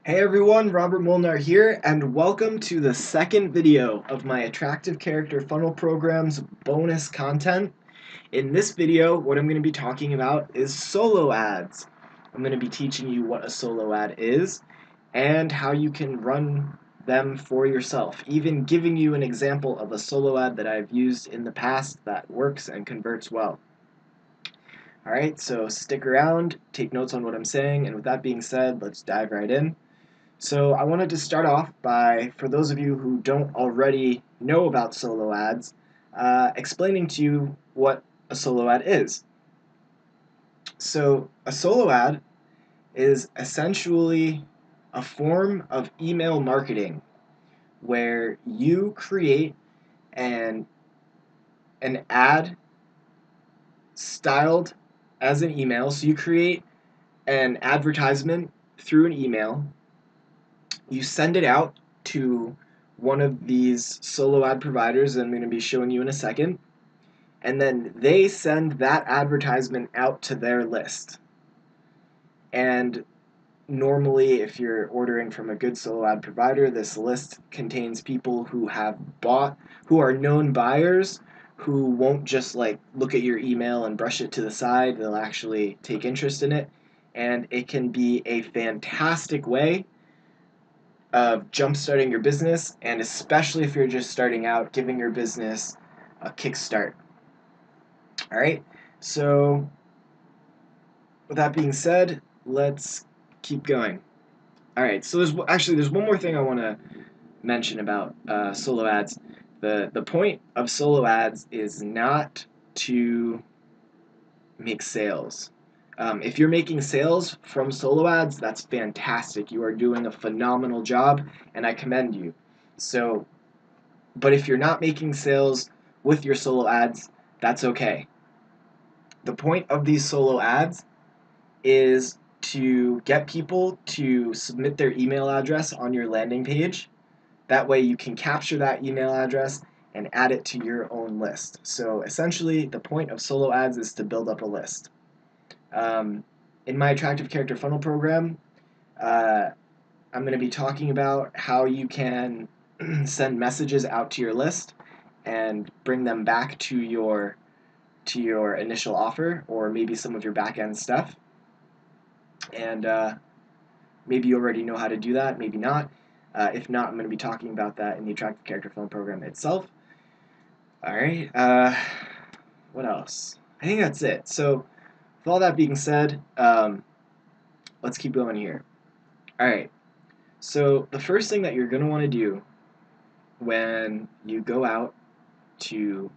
Hey everyone, Robert Molnar here, and welcome to the second video of my Attractive Character Funnel Program's bonus content. In this video, what I'm going to be talking about is solo ads. I'm going to be teaching you what a solo ad is and how you can run them for yourself, even giving you an example of a solo ad that I've used in the past that works and converts well. Alright, so stick around, take notes on what I'm saying, and with that being said, let's dive right in. So I wanted to start off by, for those of you who don't already know about solo ads, explaining to you what a solo ad is. So a solo ad is essentially a form of email marketing where you create an, an ad styled as an email. So you create an advertisement through an email. You send it out to one of these solo ad providers that I'm going to be showing you in a second, and then they send that advertisement out to their list. And normally, if you're ordering from a good solo ad provider, this list contains people who have bought, who are known buyers, who won't just like look at your email and brush it to the side. They'll actually take interest in it, and it can be a fantastic way of jumpstarting your business, and especially if you're just starting out, giving your business a kickstart. All right, so with that being said, let's keep going. All right, so there's one more thing I want to mention about solo ads. The point of solo ads is not to make sales. If you're making sales from solo ads, that's fantastic. You are doing a phenomenal job, and I commend you. So, but if you're not making sales with your solo ads, that's okay. The point of these solo ads is to get people to submit their email address on your landing page. That way you can capture that email address and add it to your own list. So essentially, the point of solo ads is to build up a list. In my Attractive Character Funnel program, uh, I'm going to be talking about how you can send messages out to your list and bring them back to your initial offer, or maybe some of your back end stuff. And maybe you already know how to do that, maybe not. If not, I'm going to be talking about that in the Attractive Character Funnel program itself. All right. What else? I think that's it. So, with all that being said, let's keep going here. All right. So the first thing that you're going to want to do when you go out to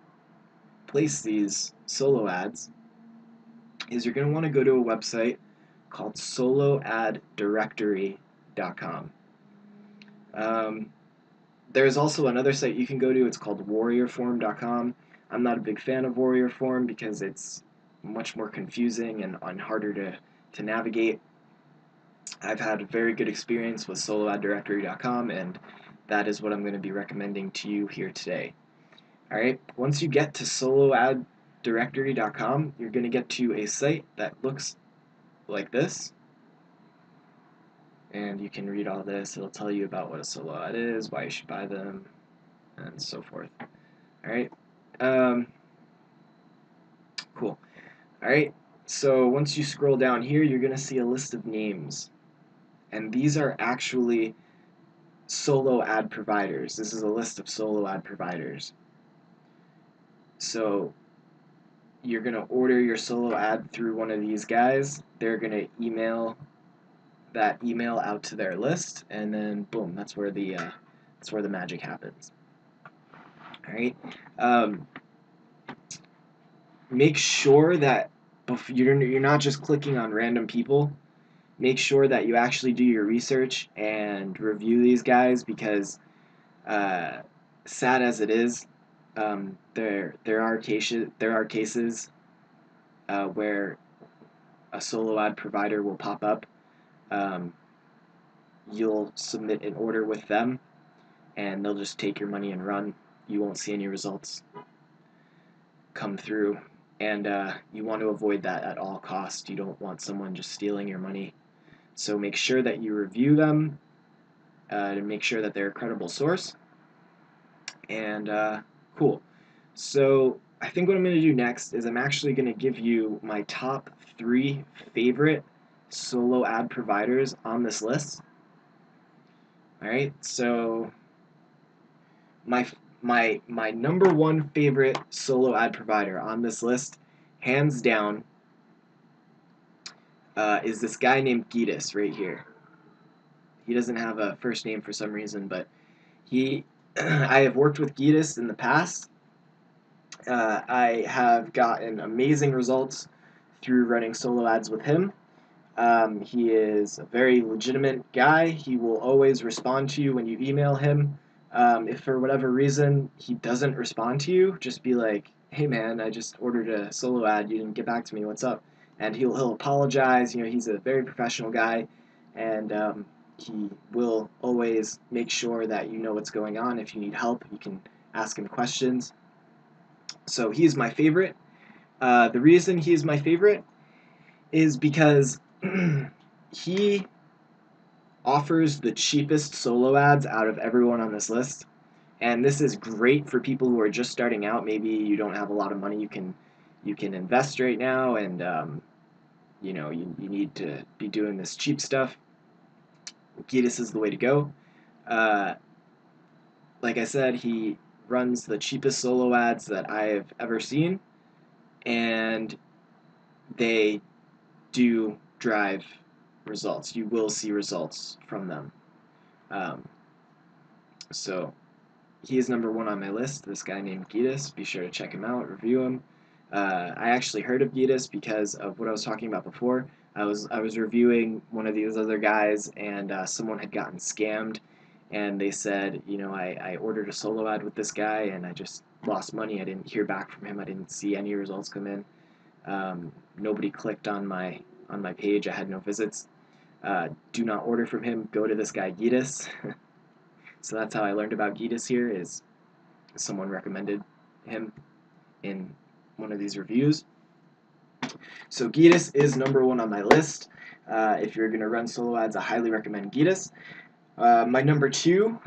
place these solo ads is you're going to want to go to a website called soloaddirectory.com. There's also another site you can go to. It's called warriorform.com. I'm not a big fan of Warriorform because it's much more confusing and harder to navigate. I've had a very good experience with soloaddirectory.com, and that is what I'm going to be recommending to you here today. Alright, once you get to soloaddirectory.com, you're going to get to a site that looks like this. And you can read all this. It'll tell you about what a solo ad is, why you should buy them, and so forth. Alright, cool. Alright, so once you scroll down here, you're going to see a list of names. And these are actually solo ad providers. This is a list of solo ad providers. So you're going to order your solo ad through one of these guys. They're going to email that email out to their list, and then boom, that's where the magic happens. All right. Make sure that you're not just clicking on random people. Make sure that you actually do your research and review these guys, because sad as it is, there are cases where a solo ad provider will pop up. You'll submit an order with them, and they'll just take your money and run. You won't see any results come through, and you want to avoid that at all costs. You don't want someone just stealing your money. So make sure that you review them to make sure that they're a credible source. And cool. So I think what I'm going to do next is I'm actually going to give you my top 3 favorite solo ad providers on this list. All right, so my my number 1 favorite solo ad provider on this list, hands down, is this guy named Gitas right here. He doesn't have a first name for some reason, but he I have worked with Gitas in the past. I have gotten amazing results through running solo ads with him. He is a very legitimate guy. He will always respond to you when you email him. If for whatever reason he doesn't respond to you, just be like, "Hey man, I just ordered a solo ad. You didn't get back to me. What's up?" And he'll apologize. You know, he's a very professional guy, and he will always make sure that you know what's going on. If you need help, you can ask him questions. So he's my favorite. The reason he's my favorite is because he offers the cheapest solo ads out of everyone on this list. And this is great for people who are just starting out. Maybe you don't have a lot of money you can invest right now, and you know you need to be doing this cheap stuff. Gitas is the way to go. Uh, like I said, he runs the cheapest solo ads that I have ever seen, and they do drive results. You will see results from them. Um, so he is number 1 on my list. This guy named Gitas. Be sure to check him out, review him. I actually heard of Gitas because of what I was talking about before. I was reviewing one of these other guys, and someone had gotten scammed, and they said, you know, I ordered a solo ad with this guy, and I just lost money. I didn't hear back from him. I didn't see any results come in. Nobody clicked on my page. I had no visits. Do not order from him. Go to this guy Gitas. So that's how I learned about Gitas here. Is someone recommended him in one of these reviews. So Gitas is number 1 on my list. If you're gonna run solo ads, I highly recommend Gitas. My number 2,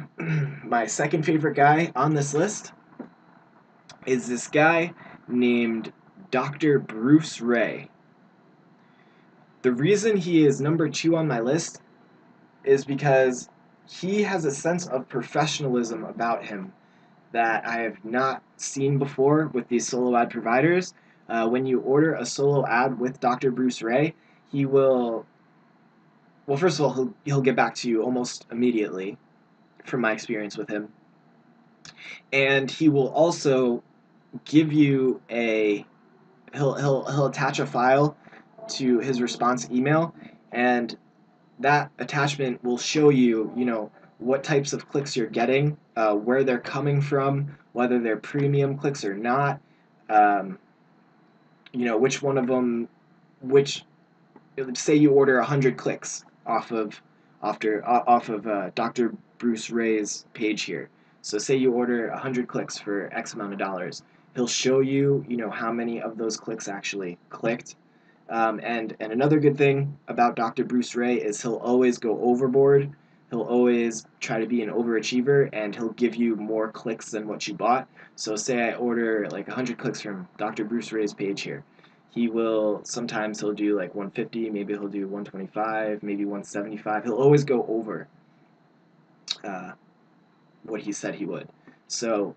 my second favorite guy on this list, is this guy named Dr. Bruce Ray. The reason he is number 2 on my list is because he has a sense of professionalism about him that I have not seen before with these solo ad providers. When you order a solo ad with Dr. Bruce Ray, he will, well, first of all, he'll get back to you almost immediately, from my experience with him. And he will also give you he'll attach a file to his response email, and that attachment will show you, you know, what types of clicks you're getting, where they're coming from, whether they're premium clicks or not, um, you know, which one of them, which, say you order 100 clicks off of Dr. Bruce Ray's page here. So say you order 100 clicks for X amount of dollars. He'll show you, you know, how many of those clicks actually clicked. And another good thing about Dr. Bruce Ray is he'll always go overboard. He'll always try to be an overachiever, and he'll give you more clicks than what you bought. So say I order like 100 clicks from Dr. Bruce Ray's page here. He will, sometimes he'll do like 150, maybe he'll do 125, maybe 175. He'll always go over uh, what he said he would. So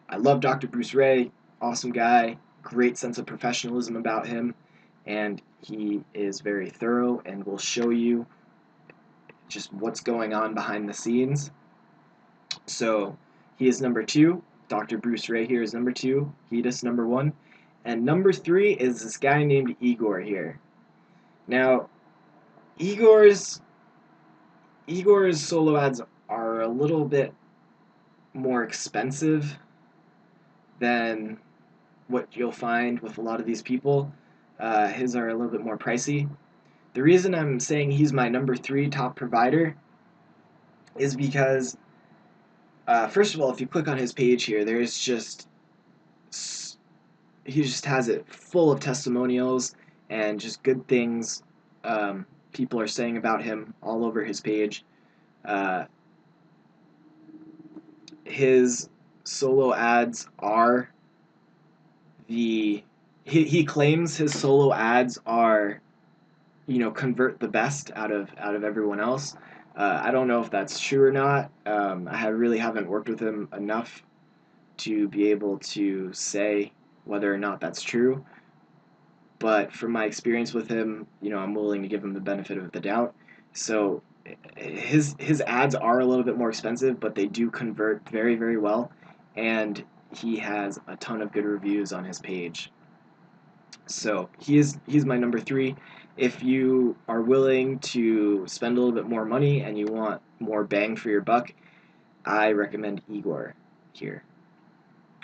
I love Dr. Bruce Ray, awesome guy, great sense of professionalism about him, and he is very thorough and will show you just what's going on behind the scenes. So he is number 2. Dr. Bruce Ray here is number 2. Gitas number 1. And number 3 is this guy named Igor here. Now, Igor's solo ads are a little bit more expensive than what you'll find with a lot of these people. His are a little bit more pricey. The reason I'm saying he's my number 3 top provider is because, first of all, if you click on his page here, there's just, he just has it full of testimonials and just good things people are saying about him all over his page. Uh, his solo ads are he claims his solo ads are, convert the best out of everyone else. I don't know if that's true or not. I really haven't worked with him enough to be able to say whether or not that's true. But from my experience with him, I'm willing to give him the benefit of the doubt. So his ads are a little bit more expensive, but they do convert very, very well, and he has a ton of good reviews on his page. So he's my number 3. If you are willing to spend a little bit more money and you want more bang for your buck, I recommend Igor here.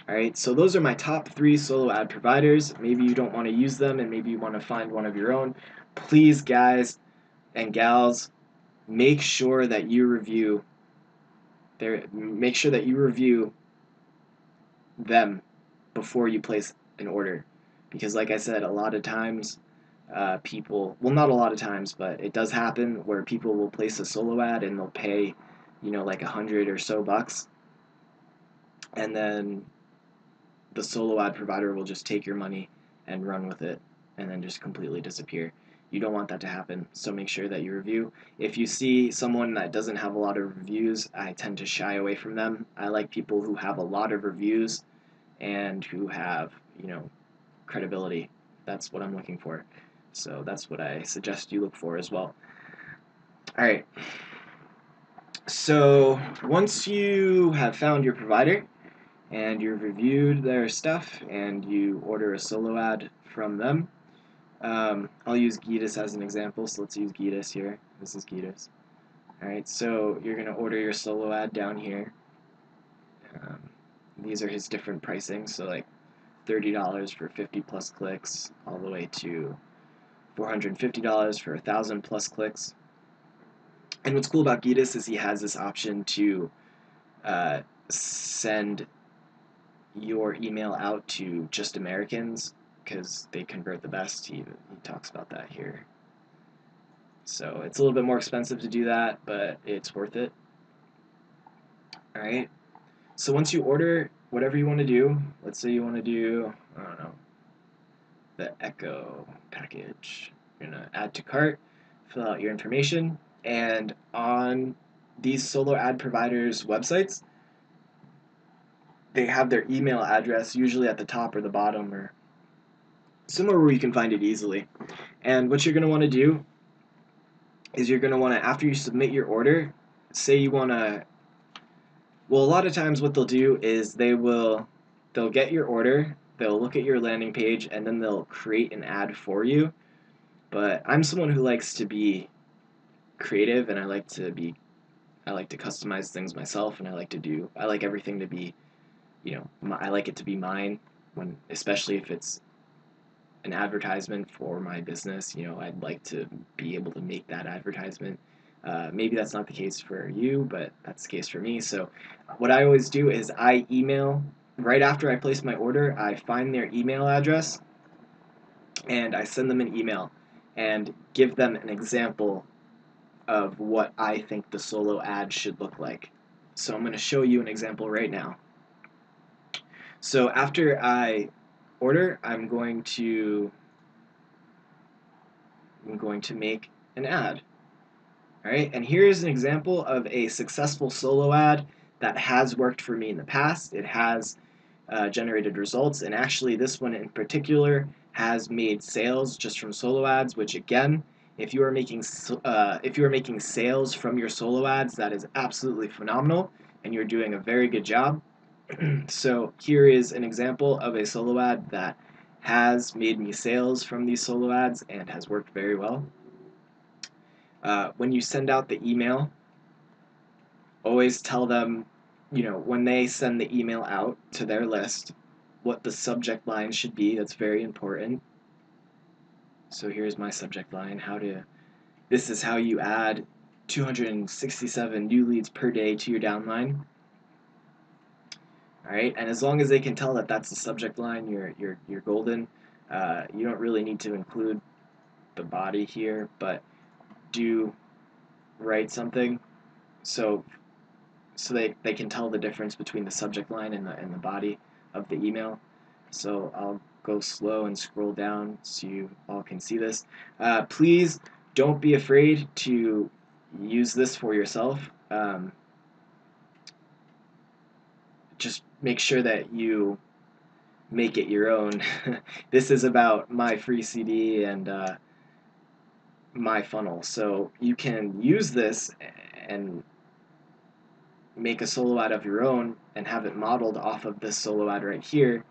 Alright, so those are my top 3 solo ad providers. Maybe you don't want to use them and maybe you want to find one of your own. Please, guys and gals, make sure that you review them before you place an order. Because like I said, a lot of times people, well, not a lot of times, but it does happen where people will place a solo ad and they'll pay, like $100 or so bucks, and then the solo ad provider will just take your money and run with it and then just completely disappear. You don't want that to happen, so make sure that you review. If you see someone that doesn't have a lot of reviews, I tend to shy away from them. I like people who have a lot of reviews and who have, credibility. That's what I'm looking for. So that's what I suggest you look for as well. Alright, so once you have found your provider and you've reviewed their stuff and you order a solo ad from them, I'll use Gitas as an example, so let's use Gitas here. This is Gitas. Alright, so you're going to order your solo ad down here. These are his different pricing, so like $30 for 50 plus clicks, all the way to $450 for 1,000 plus clicks. And what's cool about Gitas is he has this option to send your email out to just Americans because they convert the best. He talks about that here. So it's a little bit more expensive to do that, but it's worth it. Alright, so once you order whatever you want to do, let's say you want to do, I don't know, the Echo package. You're going to add to cart, fill out your information, and on these solo ad providers' websites, they have their email address usually at the top or the bottom or somewhere where you can find it easily. And what you're going to want to do is you're going to want to, after you submit your order, say you want to, well, a lot of times what they'll do is they'll get your order, they'll look at your landing page, and then they'll create an ad for you. But I'm someone who likes to be creative, and I like to customize things myself, and I like everything to be, I like it to be mine, especially if it's an advertisement for my business. I'd like to be able to make that advertisement. Maybe that's not the case for you, but that's the case for me. So what I always do is I email, right after I place my order, I find their email address, and I send them an email and give them an example of what I think the solo ad should look like. So I'm going to show you an example right now. So after I order, I'm going to make an ad. Alright, and here's an example of a successful solo ad that has worked for me in the past. It has generated results, and actually this one in particular has made sales just from solo ads, which again, if you are making sales from your solo ads, that is absolutely phenomenal, and you're doing a very good job. So here is an example of a solo ad that has made me sales from these solo ads and has worked very well. When you send out the email, always tell them, when they send the email out to their list, what the subject line should be. That's very important. So here's my subject line: this is how you add 267 new leads per day to your downline. Alright, and as long as they can tell that that's the subject line, you're golden. You don't really need to include the body here, but do write something so they can tell the difference between the subject line and the body of the email. So I'll go slow and scroll down so you all can see this. Please don't be afraid to use this for yourself. Just make sure that you make it your own. This is about my free CD and my funnel, so you can use this and make a solo ad of your own and have it modeled off of this solo ad right here.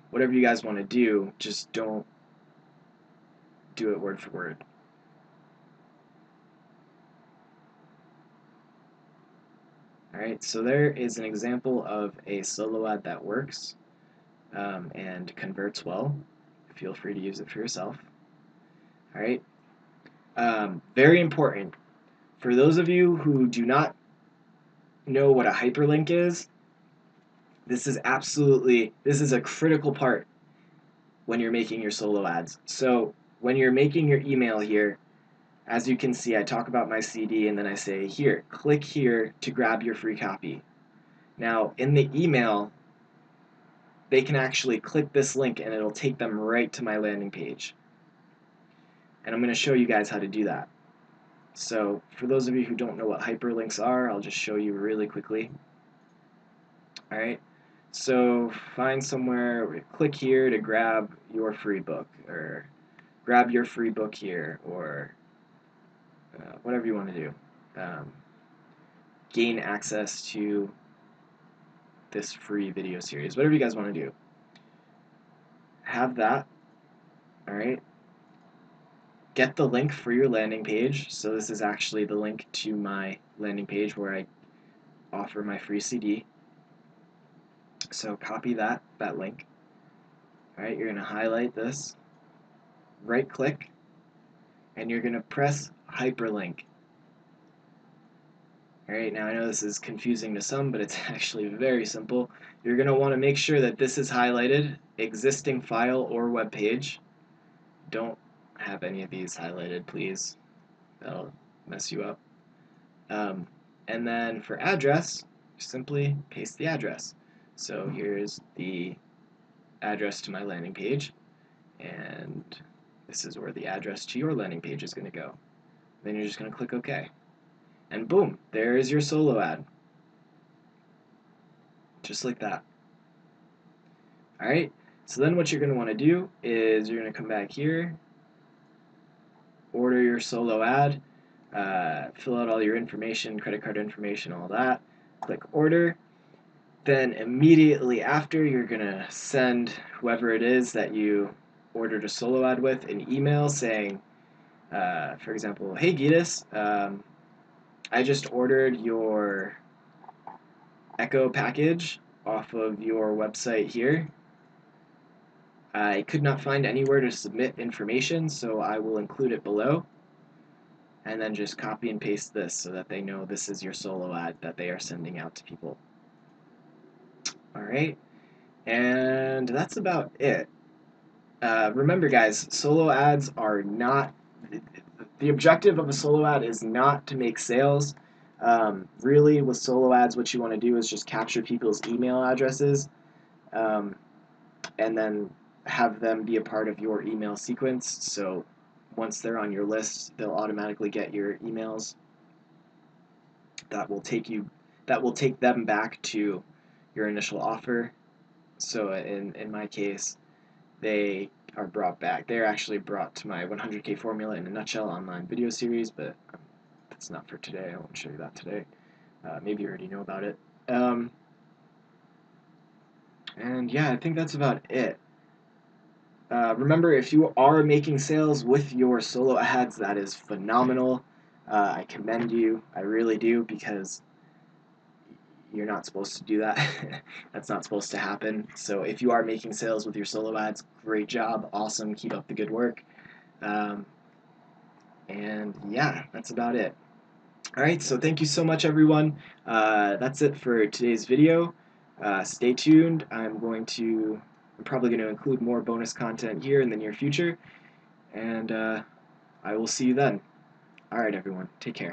Whatever you guys want to do, just don't do it word for word. Alright, so there is an example of a solo ad that works and converts well. Feel free to use it for yourself. Alright, very important. For those of you who do not know what a hyperlink is, this is a critical part when you're making your solo ads. So when you're making your email here, as you can see, I talk about my CD and then I say, here, click here to grab your free copy. Now, in the email, they can actually click this link and it'll take them right to my landing page. And I'm going to show you guys how to do that. So for those of you who don't know what hyperlinks are, I'll just show you really quickly. Alright, so find somewhere, click here to grab your free book, or grab your free book here, or whatever you want to do. Gain access to this free video series, whatever you guys want to do. Have that, alright. Get the link for your landing page. So this is actually the link to my landing page where I offer my free CD. So copy that link. Alright, you're going to highlight this, right click, and you're going to press hyperlink. Alright, now I know this is confusing to some, but it's actually very simple. You're going to want to make sure that this is highlighted, existing file or web page. Don't have any of these highlighted, please. That'll mess you up. And then for address, simply paste the address. So here's the address to my landing page, and this is where the address to your landing page is going to go. Then you're just going to click OK. And boom, there is your solo ad. Just like that. Alright, so then what you're going to want to do is you're going to come back here, order your solo ad, fill out all your information, credit card information, all that, click order. Then immediately after, you're going to send whoever it is that you ordered a solo ad with an email saying, for example, hey Gitas, I just ordered your Echo package off of your website here. I could not find anywhere to submit information, so I will include it below. And then just copy and paste this so that they know this is your solo ad that they are sending out to people. Alright, and that's about it. Remember guys, solo ads are not, the objective of a solo ad is not to make sales. Really, with solo ads, what you want to do is just capture people's email addresses and then have them be a part of your email sequence. So once they're on your list, they'll automatically get your emails. That will take them back to your initial offer. So in my case, they are brought back. They're actually brought to my 100K Formula in a Nutshell online video series, but that's not for today. I won't show you that today. Maybe you already know about it. And yeah, I think that's about it. Remember, if you are making sales with your solo ads, that is phenomenal. I commend you. I really do, because you're not supposed to do that. That's not supposed to happen. So if you are making sales with your solo ads, great job. Awesome. Keep up the good work. And yeah, that's about it. Alright, so thank you so much, everyone. That's it for today's video. Stay tuned. I'm probably going to include more bonus content here in the near future. and I will see you then. Alright, everyone. Take care.